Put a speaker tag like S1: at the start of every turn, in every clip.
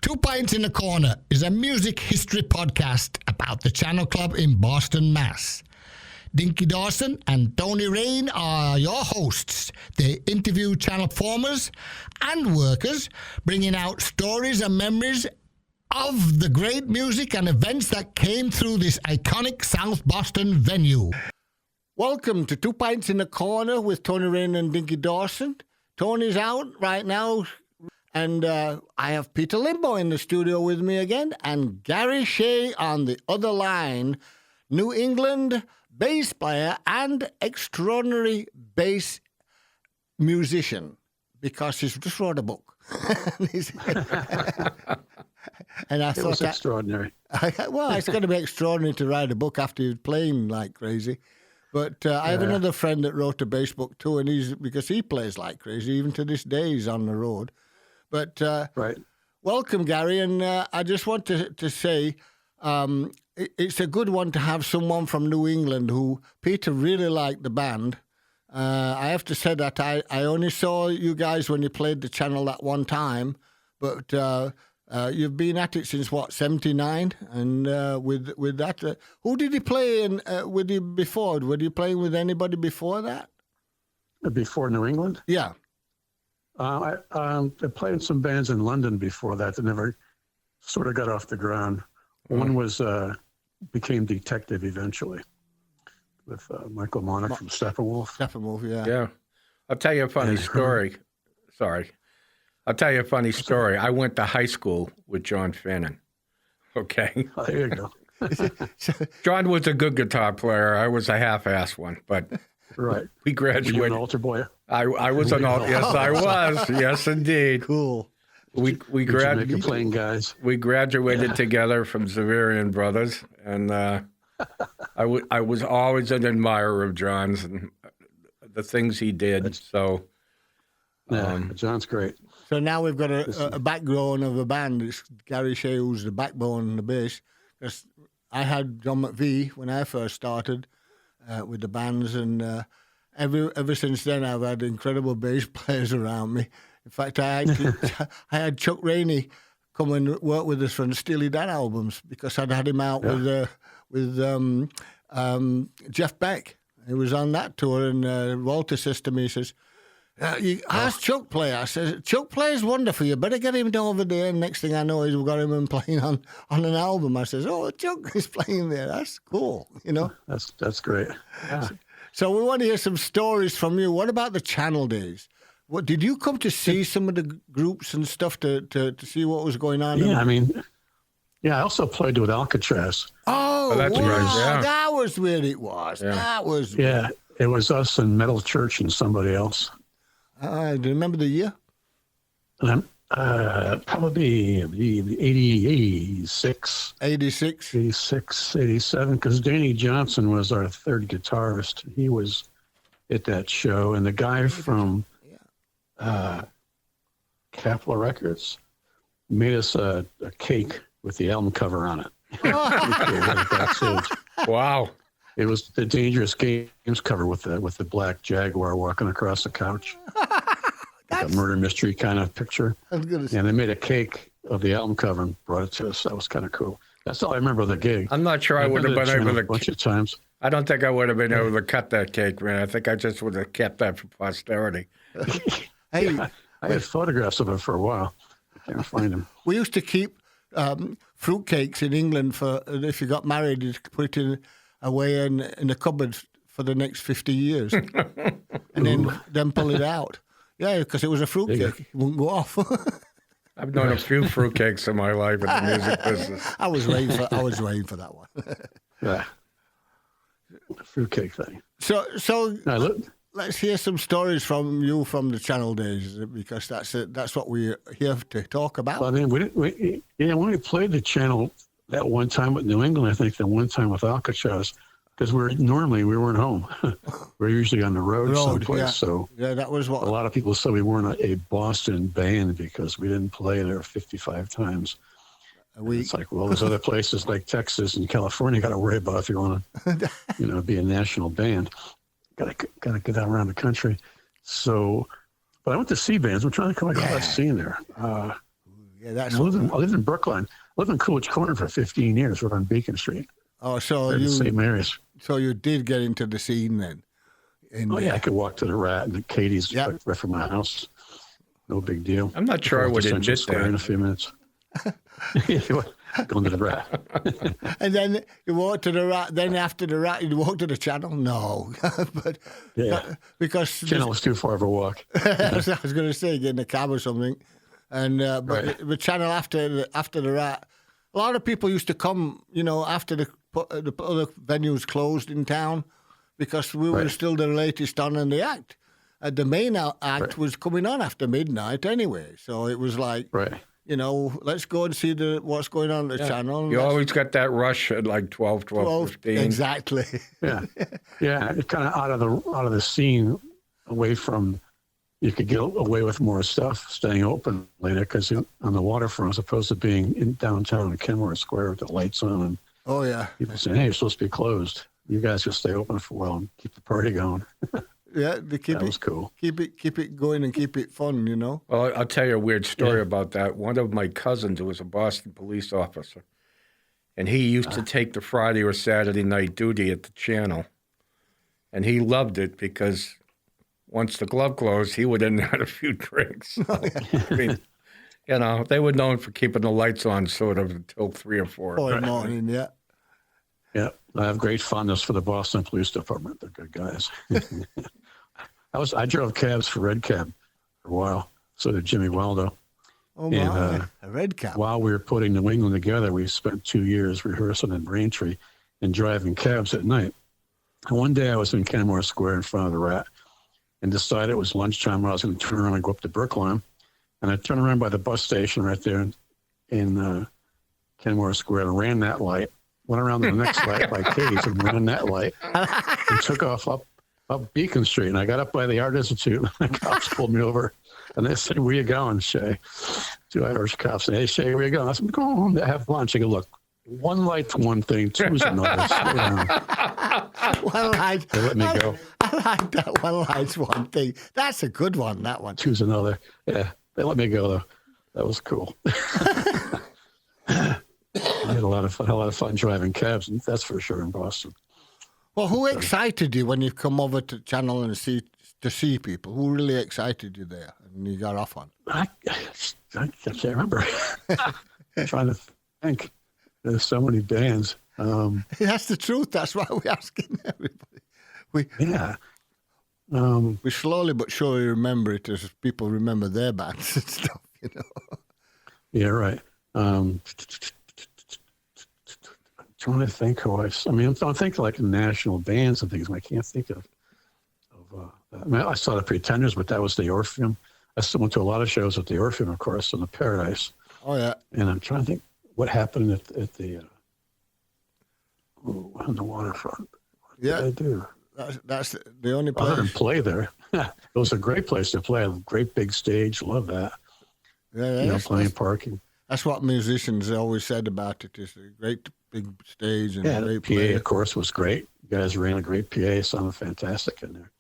S1: Two Pints in a Corner is a music history podcast about the Channel Club in Boston, Mass. Dinky Dawson and Tony Raine are your hosts. They interview channel performers and workers, bringing out stories and memories of the great music and events that came through this iconic South Boston venue. Welcome to Two Pints in a Corner with Tony Raine and Dinky Dawson. Tony's out right now. And I have Peter Limbo in the studio with me again, and Gary Shea on the other line, New England bass player and extraordinary bass musician, because he's just wrote a book. And I thought
S2: extraordinary.
S1: Well, it's going to be extraordinary to write a book after you're playing like crazy. But I have another friend that wrote a bass book too, and because he plays like crazy, even to this day he's on the road. But
S2: right.
S1: Welcome, Gary, and I just want to say it's a good one to have someone from New England who Peter really liked the band. I have to say that I only saw you guys when you played the channel that one time, but you've been at it since, what, 79? And with that, who did you play with you before? Were you playing with anybody before that?
S2: Before New England?
S1: Yeah.
S2: I played in some bands in London before that never sort of got off the ground. One was became Detective eventually with Michael Monaghan from Steppenwolf.
S1: Steppenwolf, yeah.
S3: Yeah. I'll tell you a funny story. Sorry. I'll tell you a funny story. I went to high school with John Fannin. Okay.
S2: Oh, there you go.
S3: John was a good guitar player. I was a half-ass one, but
S2: right.
S3: We graduated.
S2: Were you an altar boy?
S3: I was an altar. Yes, I was. Yes, indeed.
S1: Cool.
S2: We graduated playing guys.
S3: We graduated together from Zaverian Brothers, and I was always an admirer of John's and the things he did. So,
S2: John's great.
S1: So now we've got a backbone of a band. It's Gary Shea, who's the backbone and the bass. Because I had John McVie when I first started with the bands, and ever since then I've had incredible bass players around me. In fact, I had Chuck Rainey come and work with us for the Steely Dan albums because I'd had him out with Jeff Beck. He was on that tour, and Walter says to me, he says, you ask Chuck play. I said, Chuck plays wonderful. You better get him over there. And next thing I know is we've got him playing on an album. I says, oh, Chuck is playing there. That's cool, you know.
S2: That's great. Yeah.
S1: So we want to hear some stories from you. What about the channel days? What did you come to see some of the groups and stuff to see what was going on?
S2: Yeah, I also played with Alcatraz.
S1: Oh,
S3: that's
S1: wow.
S3: right. Yeah.
S1: That was where it was.
S3: Yeah.
S1: That was.
S2: Yeah, it was us and Metal Church and somebody else.
S1: Do you remember the year?
S2: Probably the 86.
S1: 86.
S2: 86, 87, because Danny Johnson was our third guitarist. He was at that show, and the guy from Capitol Records made us a cake with the album cover on it.
S3: Wow.
S2: It was the Dangerous Games cover with the black Jaguar walking across the couch. Like a murder mystery kind of picture. And they made a cake of the album cover and brought it to us. That was kind of cool. That's all I remember of the gig.
S3: I'm not sure I would have been able to.
S2: A bunch of times.
S3: I don't think I would have been able to cut that cake, man. I think I just would have kept that for posterity.
S1: Hey,
S2: I had photographs of it for a while. I can't find them.
S1: We used to keep fruitcakes in England for if you got married, you'd put it away in the cupboard for the next 50 years, and then pull it out. Yeah, because it was a fruitcake. It wouldn't go off.
S3: I've known a few fruitcakes in my life in the music business.
S1: I was waiting for that one.
S2: Yeah, the fruitcake thing.
S1: So let's hear some stories from you from the channel days, because that's what we're here to talk about.
S2: Well, I mean, when we played the channel that one time with New England, I think the one time with Alcatraz, because we weren't home. We're usually on the road someplace.
S1: Yeah.
S2: So
S1: that was what
S2: a lot of people said we weren't a Boston band because we didn't play there 55 times. It's like, well, there's other places like Texas and California you got to worry about if you want to, be a national band. Got to get out around the country. So, but I went to see bands. I'm trying to come across scene there.
S1: Yeah,
S2: I lived in Brookline. I lived in Coolidge Corner for 15 years. We're on Beacon Street.
S1: Oh, so
S2: St. Mary's.
S1: So you did get into the scene then?
S2: I could walk to the Rat and Katie's right from my house. No big deal.
S3: I'm not sure I would admit that.
S2: In a few minutes. Going to the Rat.
S1: And then you walk to the Rat. Then after the Rat, you walk to the Channel. No, but because
S2: Channel was too far of a walk.
S1: I was going to say, get in a cab or something. And but the Channel after the Rat, a lot of people used to come. After the other venues closed in town, because we were still the latest on in the act. The main act was coming on after midnight anyway, so it was like, let's go and see what's going on at the Channel.
S3: You always got that rush at like 12:15.
S1: Exactly.
S2: Yeah, it's kind of out of the scene, away from. You could get away with more stuff staying open later because on the waterfront, as opposed to being in downtown in Kenmore Square with the lights on, and people saying, "Hey, you're supposed to be closed. You guys just stay open for a while and keep the party going."
S1: That
S2: was cool.
S1: Keep it going and keep it fun,
S3: Well, I'll tell you a weird story about that. One of my cousins was a Boston police officer, and he used to take the Friday or Saturday night duty at the Channel, and he loved it because once the club closed, he would have had a few drinks. So, I mean, they were known for keeping the lights on sort of until 3 or 4.
S1: 4 in the morning,
S2: Yeah, I have great fondness for the Boston Police Department. They're good guys. I drove cabs for Red Cab for a while. So did Jimmy Waldo.
S1: Oh, my. A Red Cab.
S2: While we were putting New England together, we spent 2 years rehearsing in Braintree and driving cabs at night. And one day I was in Kenmore Square in front of the Rat and decided it was lunchtime. I was going to turn around and go up to Brookline. And I turned around by the bus station right there in Kenmore Square and ran that light. Went around to the next light by Katie's and ran that light and took off up Beacon Street. And I got up by the Art Institute and the cops pulled me over. And they said, "Where you going, Shea?" 2 Irish cops said, "Hey, Shea, where you going?" I said, "I'm going home to have lunch." I go, "Look, one light's one thing, two's another. Slow down."
S1: One light.
S2: They let me go.
S1: I like that. One light's one thing. That's a good one, that one.
S2: Two's another. Yeah, they let me go, though. That was cool. I had a lot of fun driving cabs, and that's for sure, in Boston.
S1: Well, who excited you when you come over to Channel and to see people? Who really excited you there and you got off on?
S2: I can't remember. I'm trying to think. There's so many bands.
S1: That's the truth. That's why we're asking everybody. We slowly but surely remember it as people remember their bands and stuff,
S2: Yeah, right. I'm trying to think who I'm thinking like national bands and things. And I can't think of that. I saw the Pretenders, but that was the Orpheum. I still went to a lot of shows at the Orpheum, of course, and the Paradise.
S1: Oh, yeah.
S2: And I'm trying to think what happened at the on the waterfront. What did I do?
S1: That's the only place.
S2: I didn't play there. It was a great place to play. A great big stage. Love that.
S1: Yeah,
S2: plenty parking.
S1: That's what musicians always said about it. It's a great big stage and a great
S2: PA,
S1: play.
S2: of course, was great. You guys ran a great PA. Sounded fantastic in there.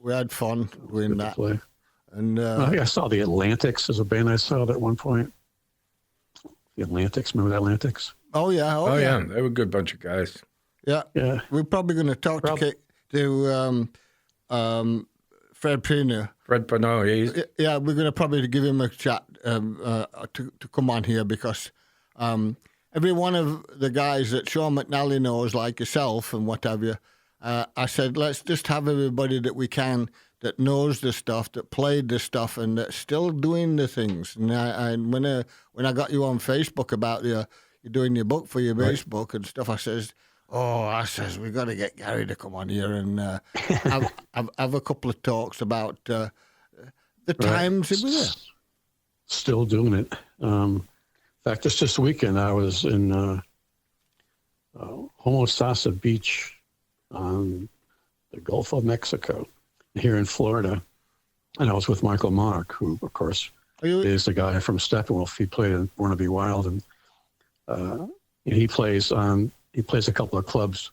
S1: We had fun doing that.
S2: Play.
S1: And
S2: I saw the Atlantics as a band I saw at one point. The Atlantics, remember the Atlantics?
S1: Oh yeah,
S3: yeah. They were a good bunch of guys.
S1: Yeah. We're probably going to talk to Fred Pena.
S3: Fred Pena,
S1: yeah. We're going to probably give him a chat to come on here because every one of the guys that Sean McNally knows, like yourself and what have you, I said let's just have everybody that we can that knows the stuff, that played the stuff, and that's still doing the things. And when I got you on Facebook about you're doing your book for your bass book and stuff, I says we got to get Gary to come on here and have a couple of talks about the times he was there.
S2: Still doing it. In fact, just this weekend I was in Homosassa Beach on the Gulf of Mexico here in Florida. And I was with Michael Monarch, who, of course, is the guy from Steppenwolf. He played in Born to Be Wild, and he plays a couple of clubs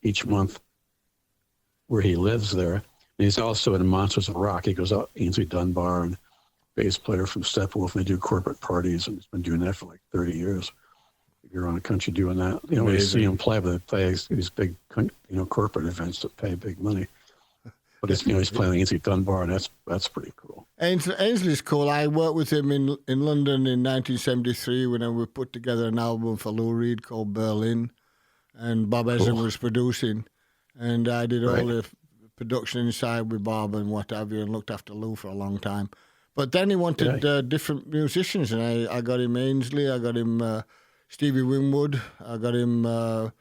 S2: each month where he lives there. And he's also in Monsters of Rock. He goes out Ainsley Dunbar and bass player from Steppenwolf. They do corporate parties, and he's been doing that for like 30 years. You're on a country doing that. You know, when you see him play, but they play these big, corporate events that pay big money. But it's, he's playing Ainsley Dunbar, and that's pretty cool.
S1: Ainsley's cool. I worked with him in London in 1973 when we put together an album for Lou Reed called Berlin, and Bob Ezrin was producing, and I did all the production inside with Bob and what have you, and looked after Lou for a long time. But then he wanted different musicians, and I got him Ainsley, I got him Stevie Winwood, I got him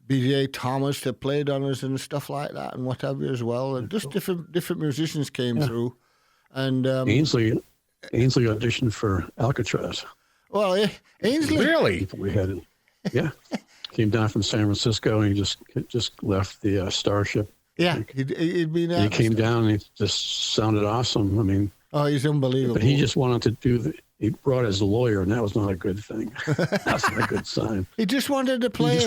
S1: B.J. Thomas that played on us and stuff like that, and what have you as well. And just different musicians came through. And
S2: Ainsley auditioned for Alcatraz.
S1: Well, Ainsley
S3: really,
S2: we had came down from San Francisco, and he just left the Starship.
S1: Yeah, he'd been out.
S2: He came down, and he just sounded awesome. I mean,
S1: he's unbelievable.
S2: But he just wanted to he brought his lawyer, and that was not a good thing. That's not a good sign.
S1: He just wanted to play.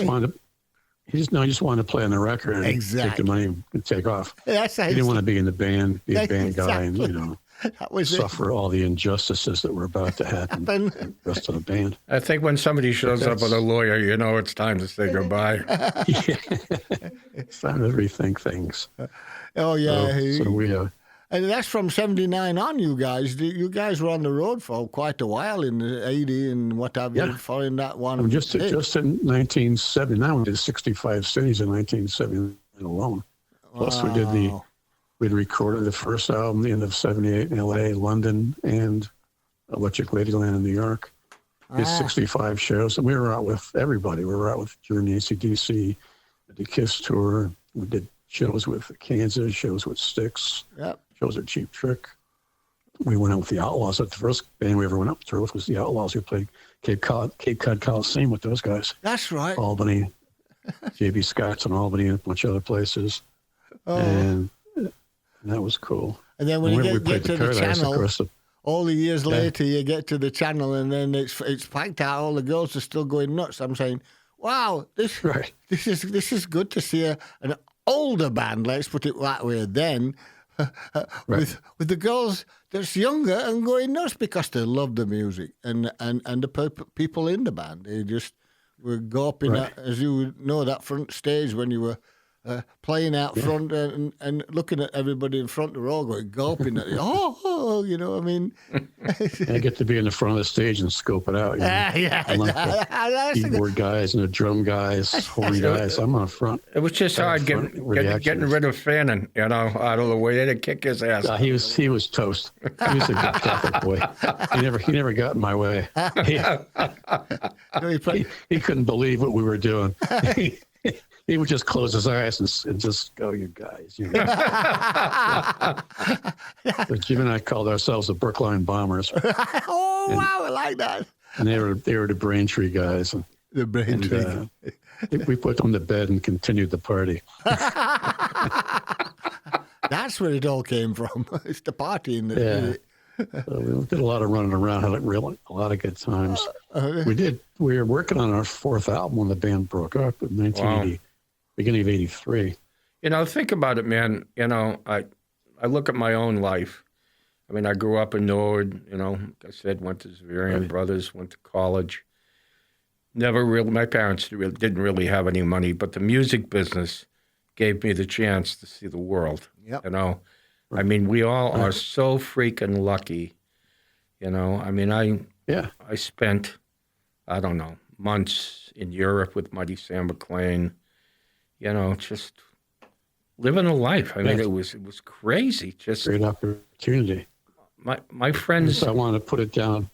S2: He just wanted to play on the record and take the money and take off. He didn't want to be in the band, be a band guy, and
S1: that was
S2: suffer all the injustices that were about to happen to the rest of the band.
S3: I think when somebody shows up with a lawyer, it's time to say goodbye.
S2: It's time to rethink things.
S1: Oh yeah,
S2: so we.
S1: And that's from 79 on, you guys. You guys were on the road for quite a while in the 80 and what have you, following that one.
S2: Just in 1979, we did 65 cities in 1979 alone. Plus, we'd recorded the first album the end of 78 in L.A., London, and Electric Ladyland in New York. Did 65 shows, and we were out with everybody. We were out with Journey, AC/DC, the Kiss tour. We did shows with Kansas, shows with Styx.
S1: Yep.
S2: Shows at Cheap Trick. We went out with the Outlaws. The first band we ever went up to with was the Outlaws. We played Cape Cod Coliseum with those guys.
S1: That's right.
S2: Albany, J.B. Scott's in Albany, and a bunch of other places.
S1: Oh.
S2: And that was cool.
S1: And then when you get to the Channel, all the years later, you get to the Channel, and then it's packed out. All the girls are still going nuts. I'm saying, wow, this is good to see an older band. Let's put it that way. Then. With the girls that's younger and going nuts because they love the music and the people in the band. They just were gawping at, as you know, that front stage when you were playing out front and looking at everybody in front of the row going gawping at you. I mean.
S2: I get to be in the front of the stage and scope it out. I like the keyboard guys and the drum guys, horn guys. I'm on front.
S3: It was just hard getting rid of Fannin, out of the way. They didn't kick his ass.
S2: He was toast. He was a good Catholic boy. He never got in my way. He couldn't believe what we were doing. He would just close his eyes and just go, "You guys." But Jim and I called ourselves the Brookline Bombers.
S1: Wow, I like that.
S2: And they were the Braintree guys.
S1: The Braintree.
S2: We put them to bed and continued the party.
S1: That's where it all came from. It's the party.
S2: So we did a lot of running around, had a lot of good times. We were working on our fourth album when the band broke up in 1980, beginning of 83.
S3: Think about it, man. I look at my own life. I mean, I grew up in Norwood, like I said, went to Xaverian Brothers, went to college. Never really, my parents didn't really have any money, but the music business gave me the chance to see the world, I mean, we all are so freaking lucky, I mean, I spent, I don't know, months in Europe with Mighty Sam McLean, just living a life. I mean, it was crazy. Just
S2: great opportunity.
S3: My friends.
S2: I want to put it down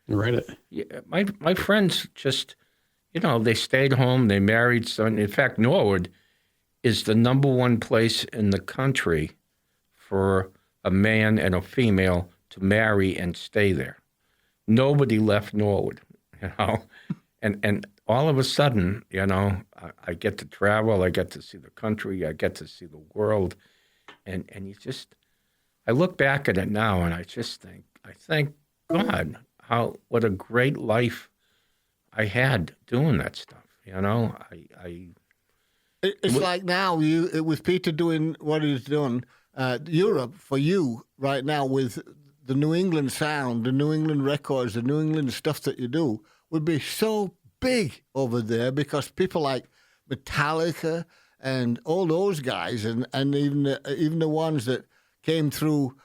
S2: and write it.
S3: Yeah, my friends just, they stayed home. They married. So in fact, Norwood is the number one place in the country for a man and a female to marry and stay there. Nobody left Norwood, and all of a sudden, I get to travel, I get to see the country, I get to see the world, and I look back at it now and I just think, I thank God what a great life I had doing that stuff,
S1: It's like now, with Peter doing what he's doing, Europe for you right now with
S4: the New England sound, the New England records, the New England stuff that you do would be so big over there because people like Metallica and all those guys, and even the ones that came through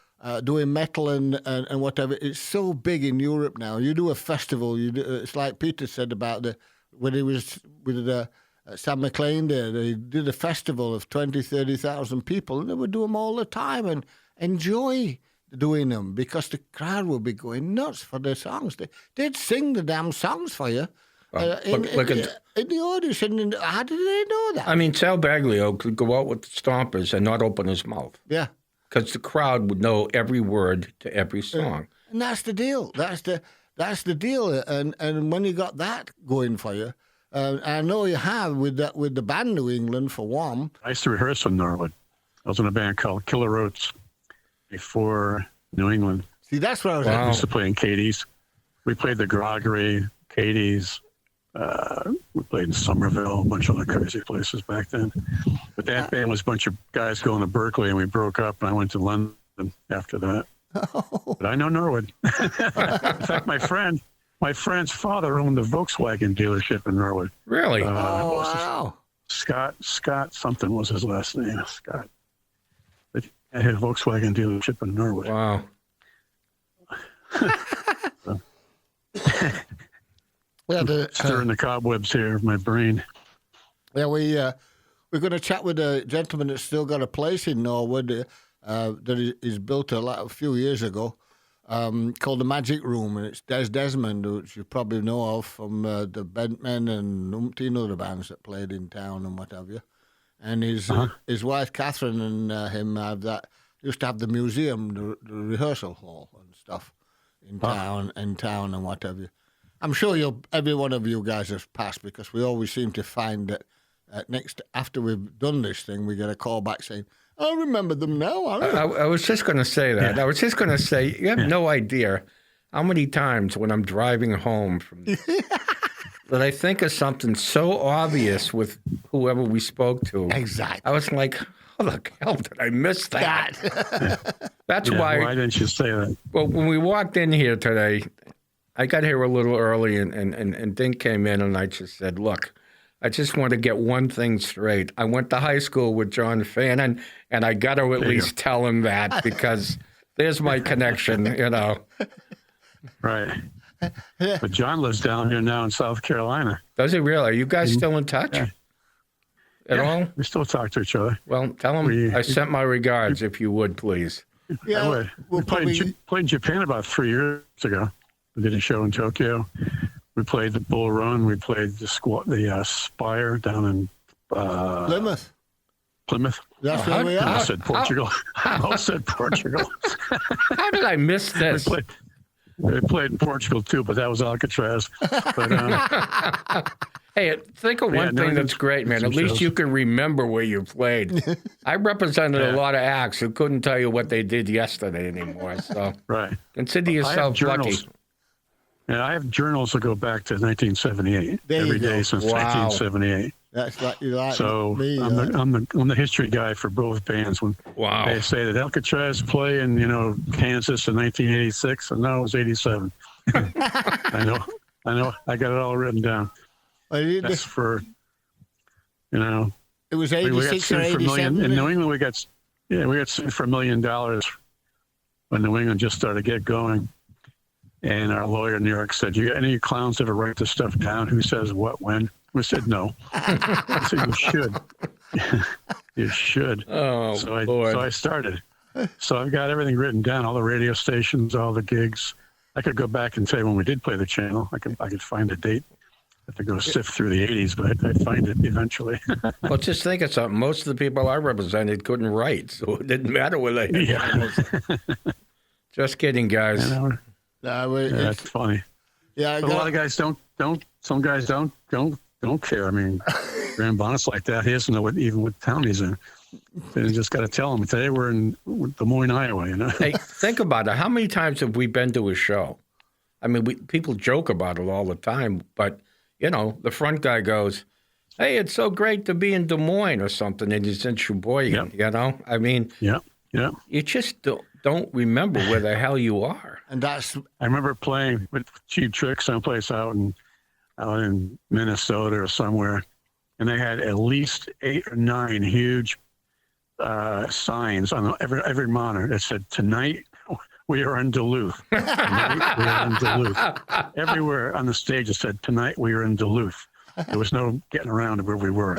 S4: doing metal and whatever. It's so big in Europe now. You do a festival. It's like Peter said about when he was with Sam McLean there. They did a festival of 20, 30,000 people, and they would do them all the time and enjoy doing them because the crowd would be going nuts for their songs. They'd sing the damn songs for you. In the audience, and how did they know that?
S3: I mean, Sal Baglio could go out with the Stompers and not open his mouth.
S4: Yeah.
S3: Because the crowd would know every word to every song.
S4: And that's the deal. That's the deal. And when you got that going for you, I know you have with the band New England for one.
S2: I used to rehearse in Norwood. I was in a band called Killer Oats before New England.
S4: See, that's where I was
S2: I
S4: at.
S2: used to play in Katie's. We played the Groggery, Katie's. We played in Somerville, a bunch of other crazy places back then. But that band was a bunch of guys going to Berkeley, and we broke up, and I went to London after that.
S4: Oh.
S2: But I know Norwood. In fact, my friend's father owned the Volkswagen dealership in Norwood.
S3: Really?
S4: Wow.
S2: Scott something was his last name. Scott. But he had a Volkswagen dealership in Norwood.
S3: Wow.
S2: Stirring the cobwebs here of my brain.
S4: Yeah, we're going to chat with a gentleman that's still got a place in Norwood that he's built a few years ago called the Magic Room, and it's Des Desmond, which you probably know of from the Bentmen and umpteen other bands that played in town and what have you. And his wife Catherine and him used to have the museum, the rehearsal hall and stuff in town and what have you. I'm sure every one of you guys have passed because we always seem to find that after we've done this thing, we get a call back saying, I remember them now.
S3: I was just going to say that. Yeah. I was just going to say, you have no idea how many times when I'm driving home from that I think of something so obvious with whoever we spoke to.
S4: Exactly.
S3: I was like, how the hell did I miss that? That's why.
S2: Why didn't you say that?
S3: Well, when we walked in here today, I got here a little early, and Dink came in, and I just said, look, I just want to get one thing straight. I went to high school with John Fannin, and I got to at least tell him that because there's my connection, you know.
S2: Right. But John lives down here now in South Carolina.
S3: Does he really? Are you guys still in touch at all?
S2: We still talk to each other.
S3: Well, tell him I sent my regards, if you would, please.
S4: Yeah,
S2: I would. We played in Japan about 3 years ago. We did a show in Tokyo. We played the Bull Run. We played the Spire down in
S4: Plymouth. That's where we are.
S2: I said Portugal. I said Portugal.
S3: How did I miss this?
S2: We played in Portugal too, but that was Alcatraz. But,
S3: hey, think of one thing that's great, man. At least you can remember where you played. I represented a lot of acts who couldn't tell you what they did yesterday anymore. So consider yourself lucky.
S2: Yeah, I have journals that go back to 1978. Every day since 1978.
S4: That's like you like
S2: so
S4: me.
S2: I'm the history guy for both bands. When they say that Alcatraz play in Kansas in 1986, and no, it was 87. I know. I got it all written down. That's for
S4: It was 86 or 87.
S2: In New England, we got sued for $1 million when New England just started to get going. And our lawyer in New York said, "You got any clowns ever write this stuff down? Who says what when?" We said no. I said, "You should. You should."
S3: Oh,
S2: so I started. So I've got everything written down, all the radio stations, all the gigs. I could go back and say when we did play the channel. I could find a date. I have to go sift through the 80s, but I'd find it eventually.
S3: Well, just think of something. Most of the people I represented couldn't write, so it didn't matter what they had. Just kidding, guys.
S2: That's funny.
S4: Yeah,
S2: but a lot of guys don't. Some guys don't care. I mean, Graham Bonnet's like that. He doesn't know what town he's in. They just got to tell him. Today we're in Des Moines, Iowa.
S3: Hey, think about it. How many times have we been to a show? I mean, people joke about it all the time, but the front guy goes, "Hey, it's so great to be in Des Moines" or something, and he's in Sheboygan. I mean,
S2: yeah.
S3: You just don't remember where the hell you are.
S4: And that's
S2: I remember playing with Cheap Trick someplace out in Minnesota or somewhere, and they had at least 8 or 9 huge signs on every monitor that said, "Tonight we are in Duluth." Tonight we are in Duluth. Everywhere on the stage it said, "Tonight we are in Duluth." There was no getting around to where we were.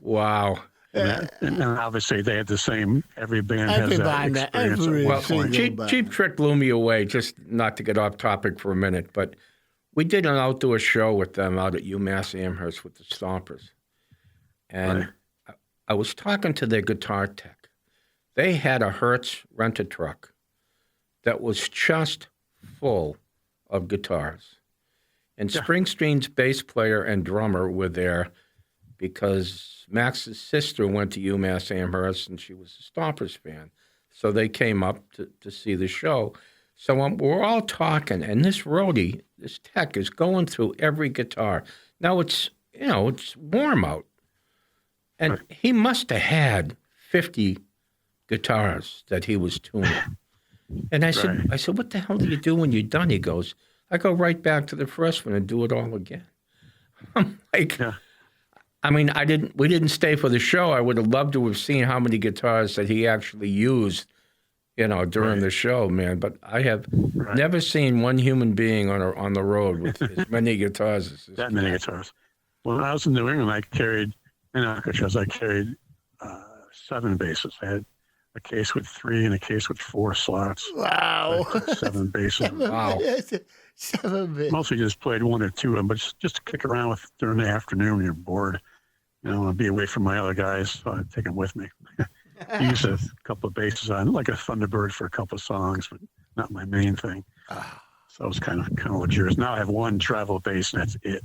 S3: Wow.
S2: And obviously they had the same. Every band has that experience.
S3: Well, Cheap Trick blew me away. Just not to get off topic for a minute, but we did an outdoor show with them out at UMass Amherst with the Stompers, and I was talking to their guitar tech. They had a Hertz rent-a-truck that was just full of guitars. And Springsteen's bass player and drummer were there because Max's sister went to UMass Amherst and she was a Stompers fan. So they came up to see the show. So we're all talking, and this roadie, this tech, is going through every guitar. Now it's warm out. And he must have had 50 guitars that he was tuning. And I said, what the hell do you do when you're done? He goes, I go right back to the first one and do it all again. I'm like, I mean, we didn't stay for the show. I would have loved to have seen how many guitars that he actually used, during the show, man. But I have never seen one human being on the road with as many guitars as this
S2: that many guitars. When I was in New England, I carried 7 basses. I had a case with 3 and a case with 4 slots.
S4: Wow.
S2: 7 basses.
S3: Wow.
S4: 7 basses.
S2: Mostly just played 1 or 2 of them, but just to kick around with during the afternoon when you're bored. I want to be away from my other guys, so I take them with me. Use a couple of basses on, like a Thunderbird for a couple of songs, but not my main thing. So I was kind of luxurious. Now I have 1 travel bass, and that's it.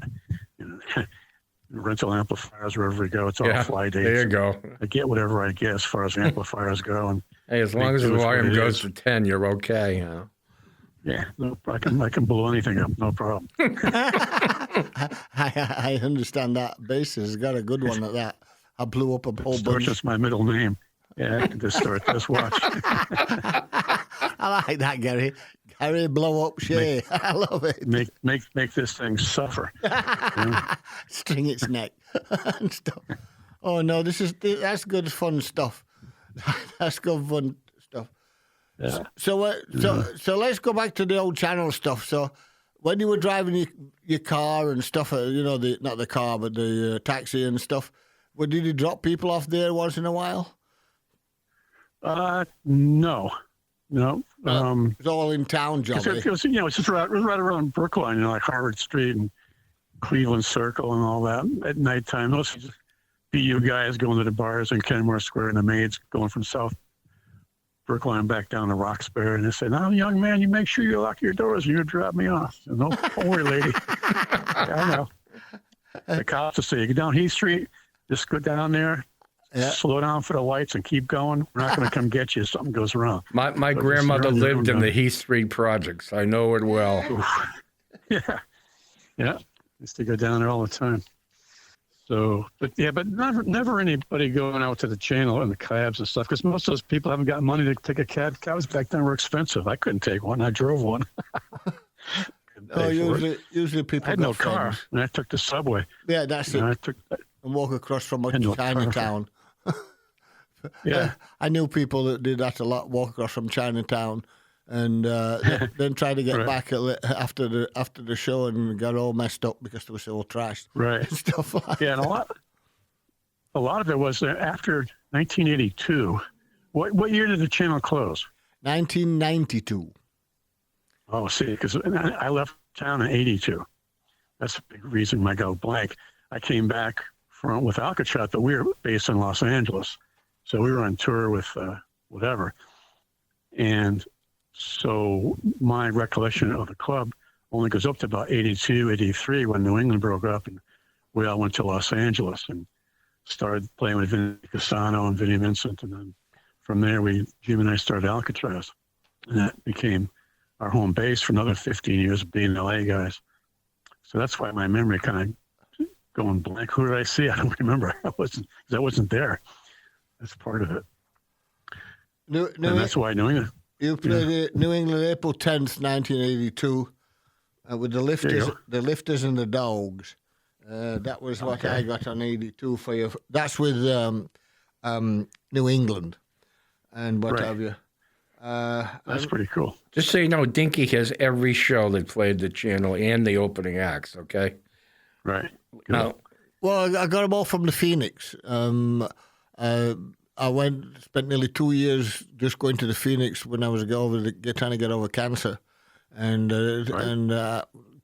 S2: Rental amplifiers wherever we go. It's all fly dates.
S3: There you go.
S2: I get whatever I get as far as amplifiers go. And
S3: hey, as long as the volume goes to 10, you're okay.
S2: Yeah, no, I can blow anything up, no problem.
S4: I understand that. Bass has got a good one at that. I blew up a whole bunch.
S2: That's my middle name. Yeah, I can distort this watch.
S4: I like that, Gary. Gary, blow up Shea. I love it.
S2: Make this thing suffer.
S4: String its neck and stuff. Oh no, that's good fun stuff. That's good fun stuff.
S2: Yeah.
S4: So let's go back to the old channel stuff. So when you were driving your car and stuff, not the car but the taxi and stuff, did you drop people off there once in a while?
S2: No.
S4: It was all in town, Johnny.
S2: It was just right around Brookline, like Harvard Street and Cleveland Circle and all that. At nighttime, those BU guys going to the bars in Kenmore Square and the maids going from South Brookline back down to Roxbury, and they said, "Now, young man, you make sure you lock your doors and you drop me off." Said, "No, don't worry, lady." I know. The cops will say, "You go down Heath Street, just go down there, slow down for the lights, and keep going. We're not going to come get you if something goes wrong."
S3: My grandmother lived in the Heath Street projects. I know it well.
S2: Yeah. I used to go down there all the time. So, but never anybody going out to the channel and the cabs and stuff, because most of those people haven't got money to take a cab. Cabs back then were expensive. I couldn't take one. I drove one.
S4: Usually people
S2: I had no car, and I took the subway.
S4: Yeah, that's it. And walk across from Chinatown.
S2: Yeah.
S4: I knew people that did that a lot, walk across from Chinatown, and then try to get back after the show and got all messed up because they were so trashed.
S2: Right.
S4: And stuff like that.
S2: And a lot of it was after 1982. What year did the channel close?
S4: 1992.
S2: Oh, see, because I left town in 82. That's a big reason I go blank. I came back with Alcatraz, but we were based in Los Angeles. So we were on tour with whatever. And so my recollection of the club only goes up to about 82, 83 when New England broke up, and we all went to Los Angeles and started playing with Vinny Casano and Vinnie Vincent. And then from there, Jim and I started Alcatraz. And that became our home base for another 15 years of being LA guys. So that's why my memory kind of going blank. Who did I see? I don't remember. I wasn't there. That's part of it. And that's why New England.
S4: You played at New England April 10th, 1982, with the Lifters and the Dogs. That was what I got on 82 for you. That's with New England and what have you.
S2: That's pretty cool.
S3: Just so you know, Dinky has every show that played the channel and the opening acts, okay?
S2: Right. Good.
S3: Now,
S4: Well, I got them all from the Phoenix. I spent nearly 2 years just going to the Phoenix when I was trying to get over cancer, and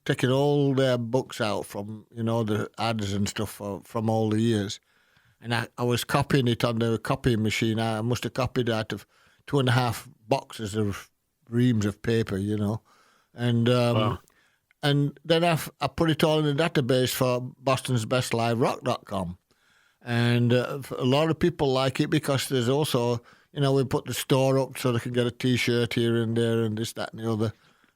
S4: taking all their books out from the ads and stuff from all the years, and I was copying it on the copying machine. I must have copied out of 2.5 boxes of reams of paper, and.
S2: Wow.
S4: And then I put it all in a database for bostonsbestliverock.com. And a lot of people like it because there's also, we put the store up so they can get a T-shirt here and there and this, that, and the other.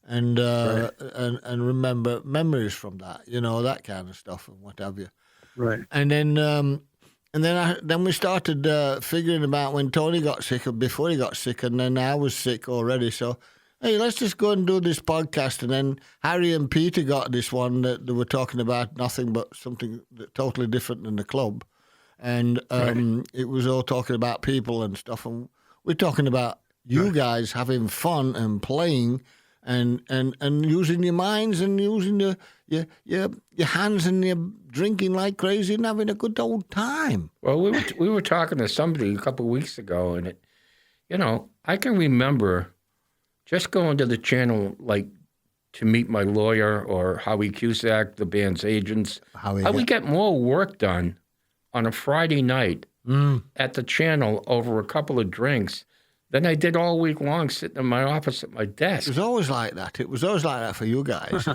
S4: And and remember memories from that, that kind of stuff and what have you.
S2: Right.
S4: And then we started figuring about when Tony got sick, or before he got sick, and then I was sick already, so... Hey, let's just go and do this podcast. And then Harry and Peter got this one that they were talking about nothing but something totally different than the club. And it was all talking about people and stuff. And we're talking about you guys having fun and playing and using your minds and using your hands and your drinking like crazy and having a good old time.
S3: well, we were talking to somebody a couple of weeks ago, and I can remember just going to the channel, like, to meet my lawyer or Howie Cusack, the band's agents. How we get more work done on a Friday night at the channel over a couple of drinks than I did all week long sitting in my office at my desk.
S4: It was always like that. It was always like that for you guys.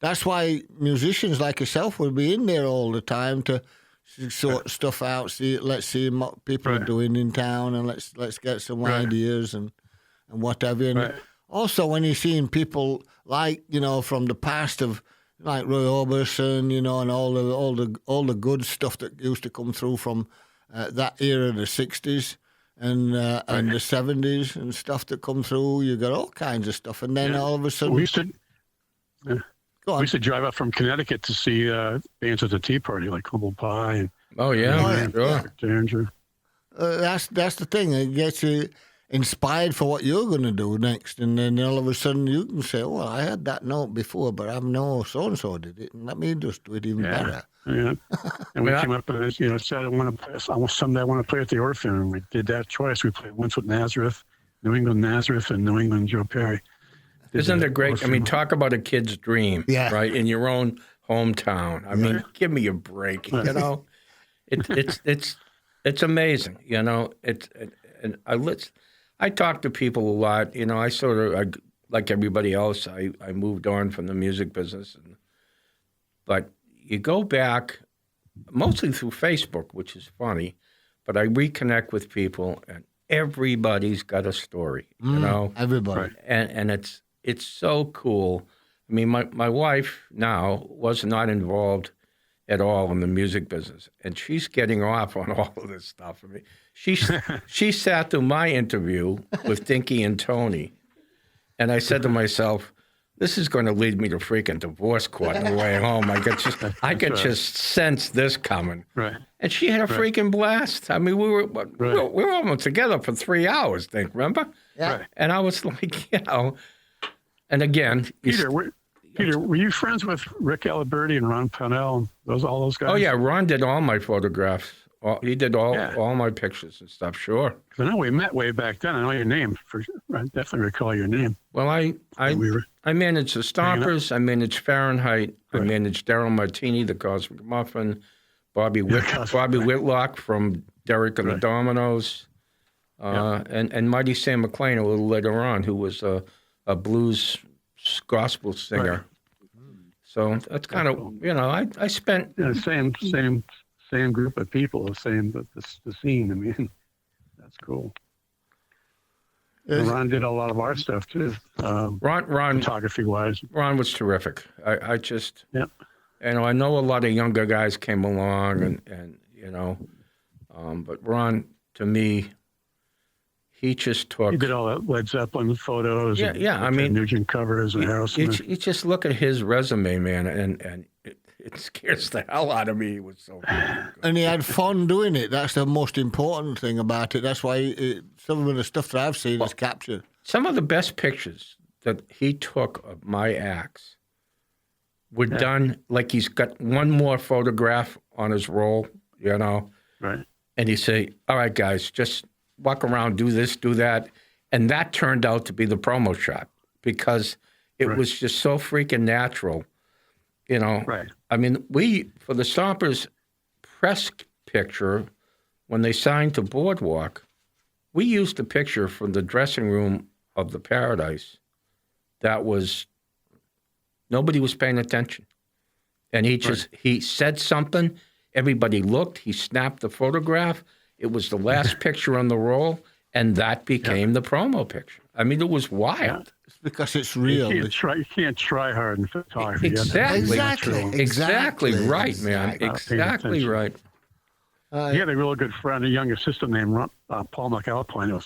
S4: That's why musicians like yourself would be in there all the time to sort stuff out. Let's see what people are doing in town, and let's get some ideas and whatever. And also when you're seeing people like, from the past of like Roy Orbison, and all the good stuff that used to come through from that era, the 60s and the 70s and stuff that come through. You got all kinds of stuff. And then all of a sudden...
S2: We used to drive up from Connecticut to see bands at the Tea Party, like Humble Pie. And,
S3: Sure.
S4: That's the thing. It gets you inspired for what you're going to do next, and then all of a sudden you can say, "Well, I had that note before, but I know so and so did it, and let me just do it even better."
S2: Yeah, and we came up with this, said someday I want to play at the Orpheum, and we did that twice. We played once with Nazareth, New England Nazareth, and New England Joe Perry.
S3: Isn't it great? Orpheum. I mean, talk about a kid's dream, right? In your own hometown. I mean, give me a break. It's amazing. I talk to people a lot. I like everybody else, I moved on from the music business. But you go back, mostly through Facebook, which is funny, but I reconnect with people, and everybody's got a story,
S4: Everybody.
S2: Right.
S3: And it's so cool. I mean, my wife now was not involved at all in the music business, and she's getting off on all of this stuff. I mean, she sat through my interview with Dinky and Tony, and I said to myself, "This is going to lead me to freaking divorce court on the way home." I could just sense this coming.
S2: Right.
S3: And she had a freaking blast. I mean, we were almost together for 3 hours. Remember?
S4: Yeah.
S2: Right.
S3: And I was like, and again,
S2: Peter, were you friends with Rick Aliberti and Ron Pennell and all those guys?
S3: Oh yeah, Ron did all my photographs. He did all my pictures and stuff. Sure.
S2: I know we met way back then. I know your name for sure. I definitely recall your name.
S3: Well, I managed the Stompers. I managed Fahrenheit. Right. I managed Daryl Martini, the Cosmic Muffin, Bobby Whitlock from Derek and the Dominoes, and Mighty Sam McLean a little later on, who was a blues gospel singer. Right. So that's kind of I spent
S2: same group of people, the scene. I mean, that's cool. Ron did a lot of our stuff too.
S3: Ron,
S2: photography wise,
S3: Ron was terrific. I know a lot of younger guys came along, and but Ron, to me, he just took.
S2: He did all that Led Zeppelin photos.
S3: Yeah. I mean,
S2: Nugent covers and Aerosmith.
S3: You just look at his resume, man, and it scares the hell out of me. He was so good.
S4: And he had fun doing it. That's the most important thing about it. That's why some of the stuff that I've seen is captured.
S3: Some of the best pictures that he took of my acts were done like he's got one more photograph on his roll, you know.
S2: Right.
S3: And he say, all right, guys, just walk around, do this, do that. And that turned out to be the promo shot because it was just so freaking natural, you know.
S2: Right.
S3: I mean, for the Stompers press picture, when they signed to Boardwalk, we used a picture from the dressing room of the Paradise that was, nobody was paying attention. And he said something, everybody looked, he snapped the photograph, it was the last picture on the roll, and that became the promo picture. I mean, it was wild.
S2: Yeah.
S4: It's because it's real.
S2: You can't try hard in photography.
S3: Exactly right, man. Exactly right.
S2: He had a real good friend, a young assistant named Paul McAlpine.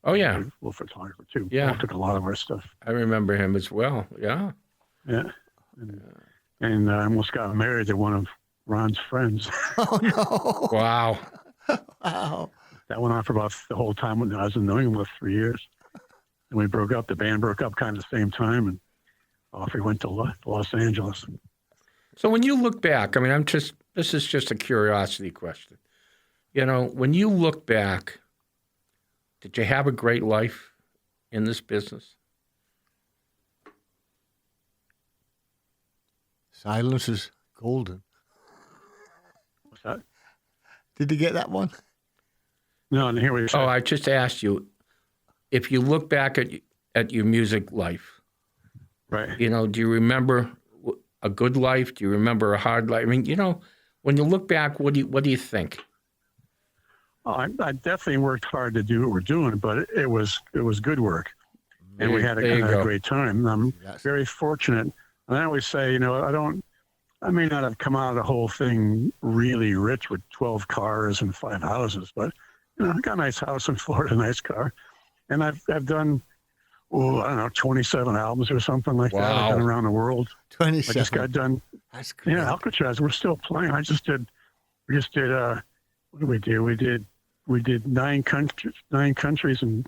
S3: Oh, yeah.
S2: A little photographer, too.
S3: Yeah.
S2: Paul took a lot of our stuff.
S3: I remember him as well, yeah.
S2: Yeah. And I almost got married to one of Ron's friends.
S4: Oh, no.
S3: Wow.
S4: Wow.
S2: That went on for about the whole time when I was in New England with 3 years. And we broke up. The band broke up kind of the same time, and off we went to Los Angeles.
S3: So when you look back, I mean, this is just a curiosity question. You know, when you look back, did you have a great life in this business?
S4: Silence is golden.
S2: What's that?
S4: Did you get that one?
S2: No, and here we go.
S3: Oh, I just asked you, if you look back at your music life,
S2: Right.
S3: you know, do you remember a good life? Do you remember a hard life? I mean, you know, when you look back, what do you think?
S2: Oh, I definitely worked hard to do what we're doing, but it was good work, and we had a great time. I'm very fortunate, and I always say, you know, I may not have come out of the whole thing really rich with 12 cars and 5 houses, but you know, I got a nice house in Florida, a nice car, and I've done, I don't know, 27 albums or something like that. I've done around the world.
S4: 27.
S2: I just got done.
S4: That's great.
S2: Yeah, Alcatraz. We're still playing. We just did. What did we do? We did 9 countries in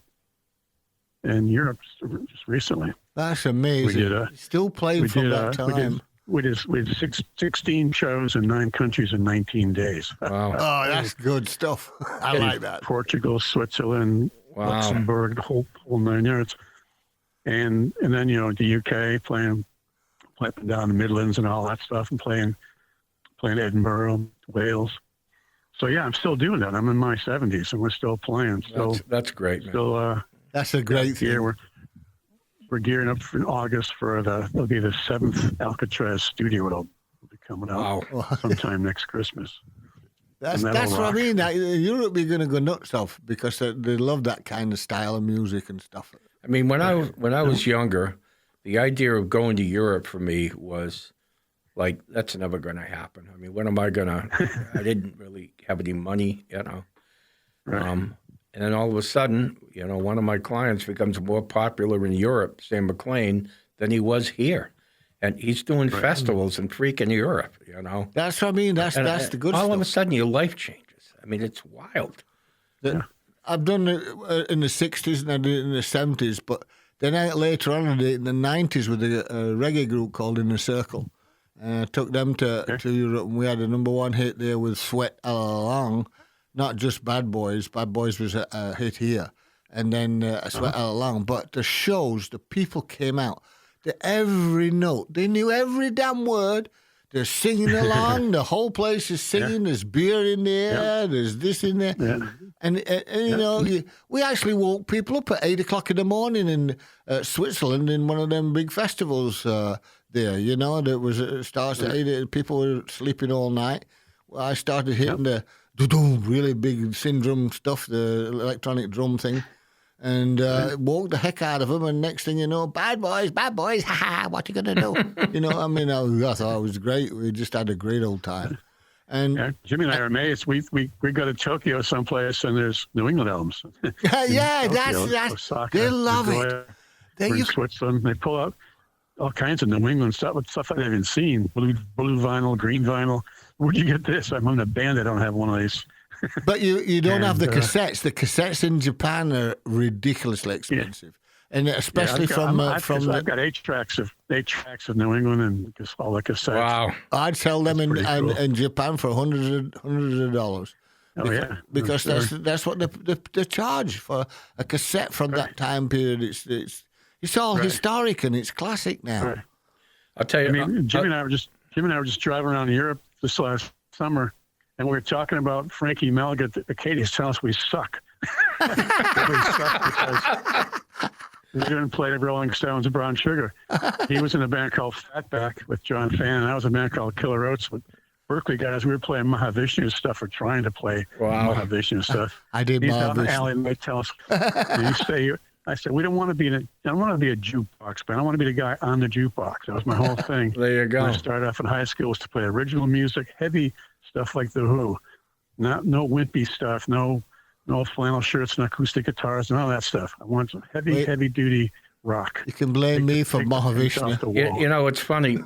S2: Europe just recently.
S4: That's amazing.
S2: We did,
S4: still playing from that time.
S2: We did 16 shows in 9 countries in 19 days.
S3: Wow.
S4: Oh, that's good stuff. I like that.
S2: Portugal, Switzerland, Luxembourg, the whole 9 yards. And then, you know, the UK, playing down the Midlands and all that stuff, and playing Edinburgh, Wales. So yeah, I'm still doing that. I'm in my 70s, and we're still playing. So
S3: that's great, man.
S2: Still,
S4: that's a great thing.
S2: We're gearing up for August for it'll be the 7th Alcatraz studio. It'll be coming out sometime next Christmas.
S4: That's what I mean. Europe, you're going to go nuts off because they love that kind of style of music and stuff.
S3: I mean, when I was younger, the idea of going to Europe for me was like, that's never going to happen. I mean, when am I going to? I didn't really have any money, you know.
S2: Right.
S3: And then all of a sudden, you know, one of my clients becomes more popular in Europe, Sam McLean, than he was here. And he's doing festivals in freaking Europe, you know.
S4: That's what I mean. That's the good stuff.
S3: All of a sudden, your life changes. I mean, it's wild.
S4: I've done it in the 60s and I did it in the 70s, but then later on I did it in the 90s with a reggae group called In the Circle. I took them to Europe, and we had a #1 hit there with Sweat All Along. Not just Bad Boys. Bad Boys was a hit here. And then Sweat All Along. But the shows, the people came out. Every note. They knew every damn word. They're singing along. The whole place is singing. There's beer in there. There's this in there. Yeah. And you know, we actually woke people up at 8 o'clock in the morning in Switzerland in one of them big festivals there. You know, there was it starts at 8. People were sleeping all night. Well, I started hitting the really big syndrome stuff, the electronic drum thing, and woke the heck out of them. And next thing you know, bad boys, haha, what you gonna do? You know, I mean, I thought it was great. We just had a great old time. And
S2: Jimmy and I are mates. We go to Tokyo someplace, and there's New England albums.
S4: yeah,
S2: Tokyo,
S4: that's
S2: Osaka,
S4: they love
S2: Nagoya,
S4: it.
S2: we're in Switzerland. They pull out all kinds of New England stuff I haven't seen. Blue vinyl, green vinyl. Where'd you get this? I'm in a band. I don't have one of these.
S4: But you don't have the cassettes. The cassettes in Japan are ridiculously expensive, and especially
S2: I've got 8 tracks of New England and just all the cassettes.
S3: Wow!
S4: I'd sell them in Japan for hundreds of dollars.
S2: Oh
S4: because that's what they charge for a cassette from that time period. It's all historic and it's classic now.
S2: Right.
S3: I'll tell you.
S2: I mean, Jimmy and I were just driving around Europe this last summer, and we were talking about Frankie Melgett at Katie's house. We suck. We suck because we didn't play the Rolling Stones and Brown Sugar. He was in a band called Fatback with John Fan, and I was in a band called Killer Oats with Berkeley guys. We were playing Mahavishnu stuff or trying to play Mahavishnu stuff.
S4: I did Mahavishnu.
S2: Alley and they tell us, I said, I don't want to be a jukebox band. I want to be the guy on the jukebox. That was my whole thing.
S3: There you go.
S2: When I started off in high school was to play original music, heavy stuff like The Who. No wimpy stuff, no flannel shirts and acoustic guitars and all that stuff. I want some heavy duty rock.
S4: You can blame me for Mahavishnu.
S3: You know, it's funny.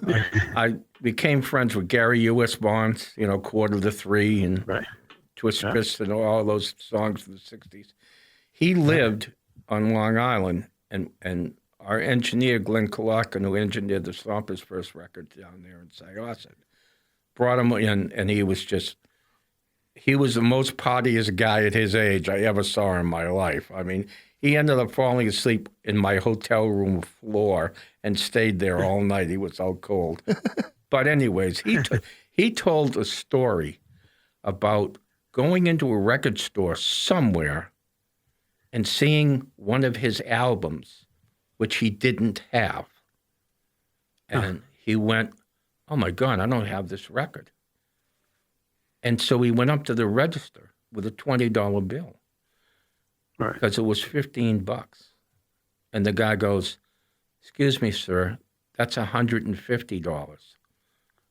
S3: I became friends with Gary U.S. Bonds, Quarter to Three and Twist Fist and all those songs from the 60s. He lived on Long Island, and our engineer, Glenn Kalakan, who engineered the Stompers' first record down there in Saginaw, brought him in, and he was the most partiest guy at his age I ever saw in my life. I mean, he ended up falling asleep in my hotel room floor and stayed there all night. He was so cold. But anyways, he told a story about going into a record store somewhere and seeing one of his albums, which he didn't have. And he went, oh, my God, I don't have this record. And so he went up to the register with a $20 bill.
S2: Right.
S3: Because it was $15. And the guy goes, excuse me, sir, that's $150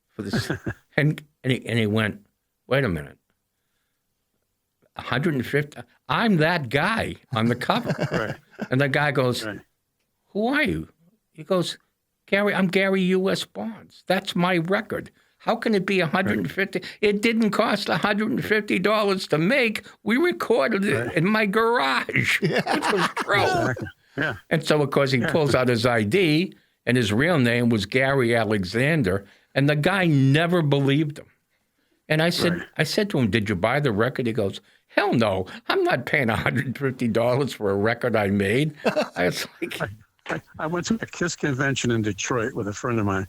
S3: for this. and he went, wait a minute. 150? I'm that guy on the cover.
S2: Right.
S3: And the guy goes, who are you? He goes, Gary, I'm Gary U.S. Bonds. That's my record. How can it be $150? Right. It didn't cost $150 to make. We recorded it in my garage, which was true.
S2: Exactly. Yeah.
S3: And so, of course, he pulls out his ID, and his real name was Gary Alexander, and the guy never believed him. And I said to him, did you buy the record? He goes, hell no. I'm not paying $150 for a record I made. I was like...
S2: I went to a KISS convention in Detroit with a friend of mine.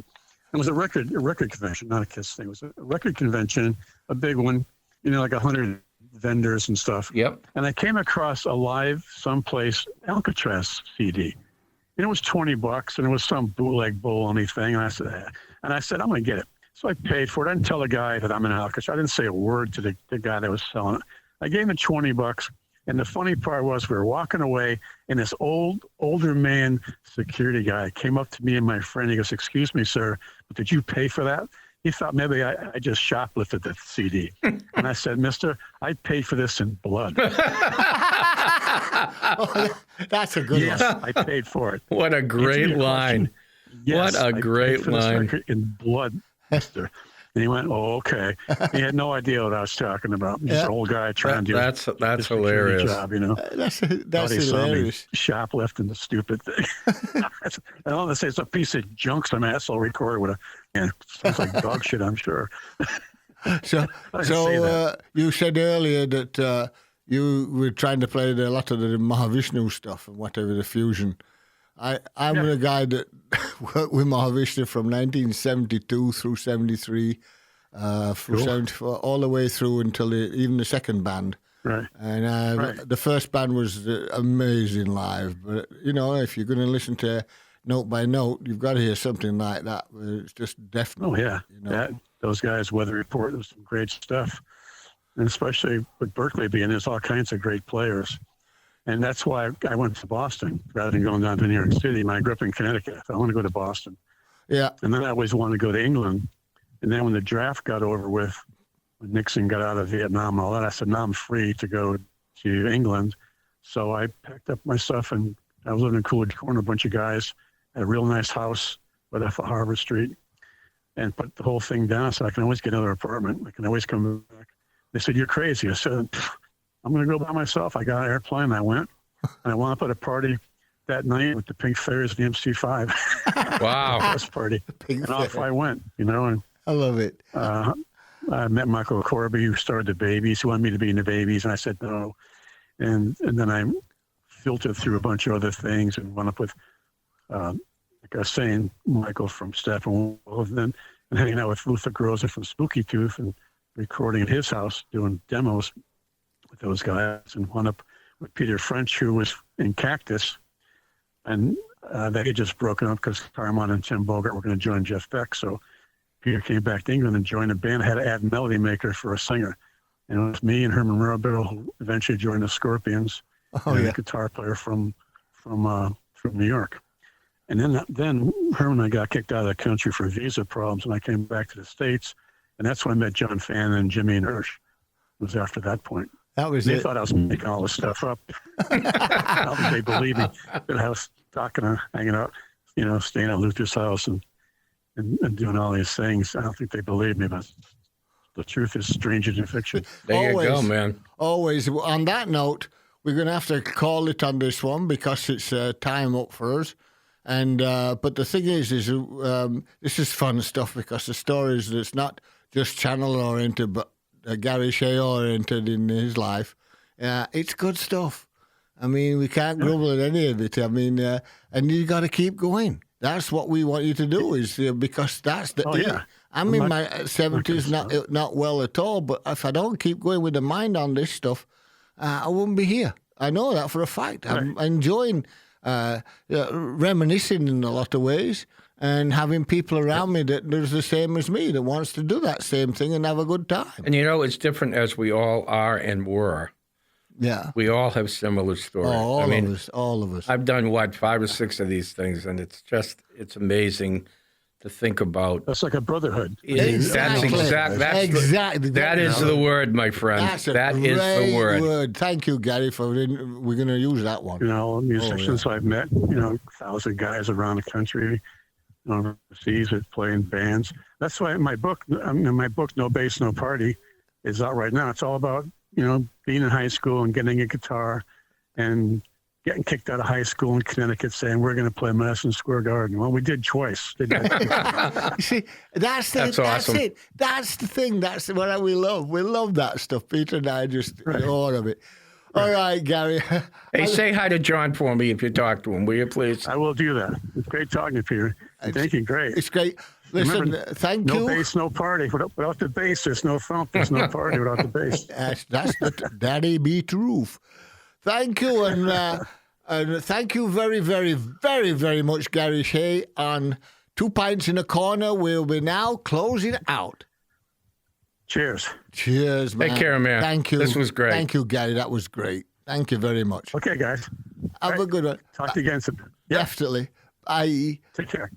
S2: It was a record convention, not a KISS thing. It was a record convention, a big one, like 100 vendors and stuff.
S3: Yep.
S2: And I came across a live someplace Alcatraz CD. It was $20, and it was some bootleg baloney thing. And I said, I'm going to get it. So I paid for it. I didn't tell the guy that I'm in Alcatraz. I didn't say a word to the guy that was selling it. I gave him $20. And the funny part was we were walking away, and this older man security guy came up to me and my friend. He goes, excuse me, sir, but did you pay for that? He thought maybe I just shoplifted the CD. And I said, mister, I paid for this in blood.
S4: That's a good one.
S2: I paid for it.
S3: What a great line.
S2: Yes,
S3: what a great line.
S2: In blood, mister. And he went, oh, okay. He had no idea what I was talking about. Just an old guy trying to do
S3: that's hilarious.
S2: Job,
S4: That's hilarious.
S2: Shoplifting the stupid thing. I don't want to say it's a piece of junk some asshole recorded with sounds like dog shit, I'm sure.
S4: So you said earlier that you were trying to play a lot of the Mahavishnu stuff and whatever, the fusion. I'm the guy that worked with Mahavishnu from 1972 through 73, through 74, all the way through until even the second band.
S2: Right.
S4: And the first band was amazing live. But, if you're going to listen to note by note, you've got to hear something like that. It's just definitely.
S2: Oh, yeah. Those guys, Weather Report, was some great stuff. And especially with Berkeley being, there's all kinds of great players. And that's why I went to Boston rather than going down to New York City. I grew up in Connecticut. I want to go to Boston.
S4: Yeah.
S2: And then I always wanted to go to England. And then when the draft got over with, when Nixon got out of Vietnam and all that. I said, now I'm free to go to England. So I packed up my stuff, and I was living in Coolidge Corner, a bunch of guys at a real nice house right off of Harvard Street, and put the whole thing down. I said, I can always get another apartment. I can always come back. They said, you're crazy. I said, I'm going to go by myself. I got an airplane. I went, and I wound up at a party that night with the Pink Fairies and the MC5.
S3: Wow.
S2: First party. And off I went, and
S4: I love it.
S2: I met Michael Corby, who started the Babies. He wanted me to be in the Babies, and I said no. And then I filtered through a bunch of other things and wound up with, like I was saying, Michael from Steppenwolf, and hanging out with Luther Groza from Spooky Tooth and recording at his house, doing demos with those guys, and wound up with Peter French, who was in Cactus, and they had just broken up because Carmine and Tim Bogart were going to join Jeff Beck. So Peter came back to England and joined a band. I had to add a melody maker for a singer. And it was me and Herman Mirabel, who eventually joined the Scorpions, a guitar player from New York. And then Herman and I got kicked out of the country for visa problems, and I came back to the States, and that's when I met John Fannin and Jimmy and Hirsch. It was after that point. They thought I was making all this stuff up. I don't think they believed me. But I was hanging out, staying at Luther's house and doing all these things. I don't think they believed me, but the truth is stranger than fiction.
S3: There you go, man.
S4: Always. On that note, we're going to have to call it on this one because it's time up for us. And but the thing is this is fun stuff because the stories, it's not just channel oriented, but Gary Shea oriented in his life. It's good stuff. I mean, we can't grumble at any of it. I mean, and you got to keep going. That's what we want you to do, is because that's the. I'm in my 70s, not well at all. But if I don't keep going with the mind on this stuff, I wouldn't be here. I know that for a fact. Right. I'm enjoying reminiscing in a lot of ways, and having people around me that does the same as me, that wants to do that same thing and have a good time.
S3: And it's different as we all are and were.
S4: Yeah.
S3: We all have similar stories.
S4: All of us.
S3: I've done, 5 or 6 of these things, and it's amazing to think about.
S2: That's like a brotherhood.
S3: Exactly. That is the word, my friend. That is the word.
S4: Thank you, Gary, we're going to use that one.
S2: Musicians I've met, 1,000 guys around the country, overseas that play in bands. That's why my book, No Bass, No Party, is out right now. It's all about, being in high school and getting a guitar and getting kicked out of high school in Connecticut, saying we're going to play Madison Square Garden. Well, we did twice.
S4: You see, that's
S3: awesome.
S4: it. That's the thing. That's what we love. We love that stuff. Peter and I just all of it. All right, Gary.
S3: Hey, say hi to John for me if you talk to him, will you, please?
S2: I will do that. It's great talking to you, Peter. Thank you. Great.
S4: It's great. Listen,
S2: remember,
S4: thank you.
S2: No bass, no party. Without the bass, there's no thump. There's no party without the bass.
S4: That's daddy be truth. Thank you, and thank you very, very, very, very much, Gary Shea, on 2 Pints in a Corner. We'll be now closing out.
S2: Cheers.
S4: Cheers, man.
S3: Take care, man.
S4: Thank you.
S3: This was great.
S4: Thank you, Gary. That was great. Thank you very much.
S2: Okay, guys.
S4: Have a good one.
S2: Talk to you again soon.
S4: Definitely. Bye.
S2: Take care.